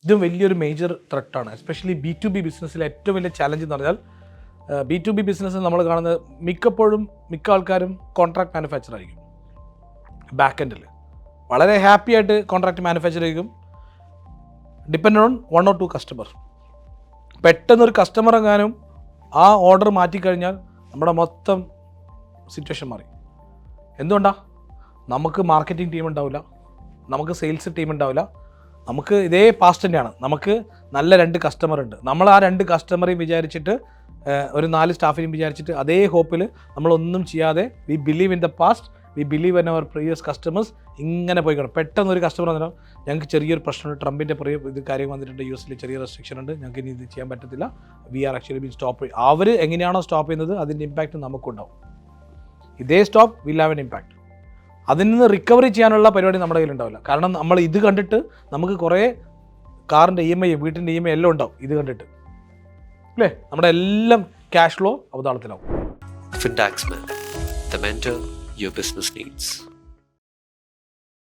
ഇതും വലിയൊരു major ത്രെട്ടാണ്. Especially B2B ബിസിനസ്സിലെ ഏറ്റവും വലിയ ചാലഞ്ച് എന്ന് പറഞ്ഞാൽ B2B ബിസിനസ് നമ്മൾ കാണുന്നത് മിക്ക ആൾക്കാരും കോൺട്രാക്ട് മാനുഫാക്ചർ ആയിരിക്കും. ബാക്ക് എൻഡിൽ വളരെ ഹാപ്പി ആയിട്ട് കോൺട്രാക്ട് മാനുഫാക്ചർ ആയിരിക്കും, ഡിപ്പെൻഡ് ഓൺ 1 or 2 കസ്റ്റമർ. പെട്ടെന്നൊരു കസ്റ്റമർ എങ്ങാനും ആ ഓർഡർ മാറ്റിക്കഴിഞ്ഞാൽ നമ്മുടെ മൊത്തം സിറ്റുവേഷൻ മാറി. എന്തുകൊണ്ടാണ്? നമുക്ക് മാർക്കറ്റിംഗ് ടീം ഉണ്ടാവില്ല, നമുക്ക് സെയിൽസ് ടീം ഉണ്ടാവില്ല. നമുക്ക് ഇതേ പാസ്റ്റ് തന്നെയാണ്. നമുക്ക് നല്ല 2 കസ്റ്റമർ ഉണ്ട്. നമ്മൾ ആ 2 കസ്റ്റമറെയും വിചാരിച്ചിട്ട് ഒരു 4 സ്റ്റാഫിനെയും വിചാരിച്ചിട്ട് അതേ ഹോപ്പിൽ നമ്മളൊന്നും ചെയ്യാതെ we believe in the past, we believe in our previous customers. ഇങ്ങനെ പോയിക്കണം. പെട്ടെന്ന് ഒരു കസ്റ്റമർ വന്നാൽ ഞങ്ങൾക്ക് ചെറിയൊരു പ്രശ്നമുണ്ട്, ട്രംപിൻ്റെ ഇത് കാര്യം വന്നിട്ടുണ്ട്, US ചെറിയ റെസ്ട്രിക്ഷൻ ഉണ്ട്, ഞങ്ങൾക്ക് ഇനി ഇത് ചെയ്യാൻ പറ്റത്തില്ല, we are actually been stop. അവർ എങ്ങനെയാണോ സ്റ്റോപ്പ് ചെയ്യുന്നത് അതിൻ്റെ ഇമ്പാക്റ്റ് നമുക്കുണ്ടാവും. ഇതേ stop will have an impact. അതിൽ നിന്ന് റിക്കവറി ചെയ്യാനുള്ള പരിപാടി നമ്മുടെ കയ്യിലുണ്ടാവില്ല. കാരണം നമ്മൾ ഇത് കണ്ടിട്ട് നമുക്ക് കുറേ കാറിൻ്റെ EMI, വീട്ടിൻ്റെ EMI എല്ലാം ഉണ്ടാവും ഇത് കണ്ടിട്ട്, അല്ലേ? നമ്മുടെ എല്ലാം ക്യാഷ് ഫ്ലോ അവതാളത്തിലാവും. Fintaxman, the mentor your business needs.